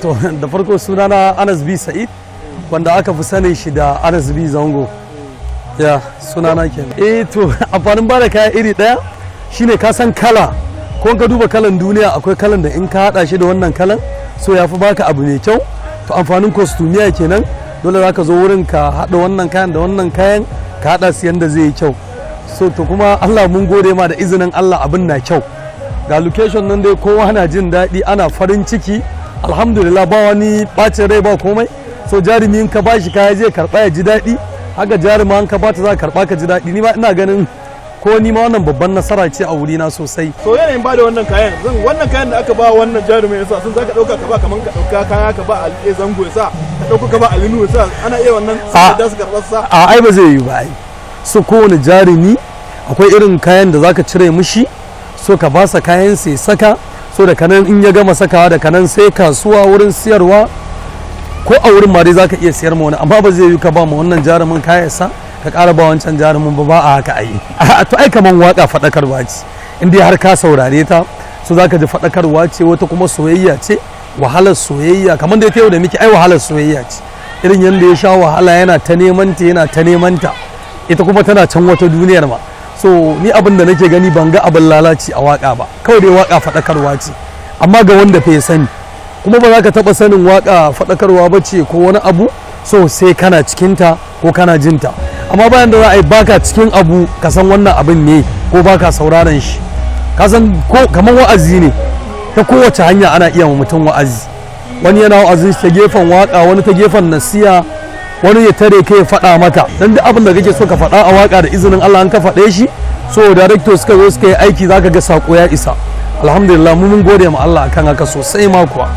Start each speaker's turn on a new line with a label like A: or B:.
A: To da farko sunana Anas B Sa'id wanda aka fi sanin shi da Anas B Zango. Ya sunana kenan. To amfanin bada kaya iri daya shine ka san kala, ko ka duba kalan duniya akwai kalan da in ka hada shi da wannan kalan so ya fi baka abu mai kyau. To amfanin kostumiya kenan, dole zaka zo wurin ka hada wannan kayan da wannan kayan ka hada su yanda zai yi kyau. So to kuma Allah mun gode ma da izinin Allah abin na kyau. Ga location nan dai kowa na jin daɗi, ana farin ciki. Alhamdulillah ba wani bacin rai ba komai. So jarumi in ka bashi kaya zai karba ya ji daɗi, haka jaruma in ka bata za ka karba ka ji daɗi. Ni ma ina ganin ko ni ma wannan babban nasara ce a wuri na sosai.
B: To yanayin ba da wannan kayan, wannan kayan da aka ba wannan jarumi yasa sun zaka dauka ka ba kaman ka dauka kaya ka ba Ali Zango yasa ka dauka ka ba Alinu yasa ana iya wannan sai da su karba sa.
A: Ai ba zai yi ba ai. So kowane jarumi akwai irin kayan da zaka cire mishi, so ka ba sa kayan sai saka. So da kanan in ya gama sakawa da kanan sai kasuwa wurin siyarwa ko a wurin ma dai zaka iya siyar ma wani, amma ba zai yi ka ba ma wannan jarumin kayansa ka ƙara ba wancan jarumin ba a haka ai. To ai kaman waka faɗakarwa ce, in dai har ka saurare ta so zaka ji faɗakarwa ce, wata kuma soyayya ce, wahalar soyayya kamar da yau da miki ai wahalar soyayya ce, irin yanda ya sha wahala yana ta neman ta ita kuma tana can wata duniyar ma. So ni abin da nake gani ban ga abin lalaci a waka ba, kawai dai waka faɗakarwa ce, amma ga wanda fa ya sani. Kuma ba za ka taɓa sanin waka faɗakarwa ba ce ko wani abu so sai kana cikinta ko kana jinta, amma bayan da za a yi baka cikin abu ka san wannan abin ne ko baka sauraron shi. Ka san ko kamar wa'azi ne, ta kowace hanya ana iya wa mutum wa'azi. Wani yana wa'azin ta gefen waka, wani ta gefen nasiya, wani ya tare ka ya faɗa maka, dan duk abin da kake so ka faɗa a waka da izinin Allah an ka faɗe shi so director suka zo suka yi aiki zaka ga sako ya isa. Alhamdulillah mun gode ma Allah akan haka sosai ma kuwa.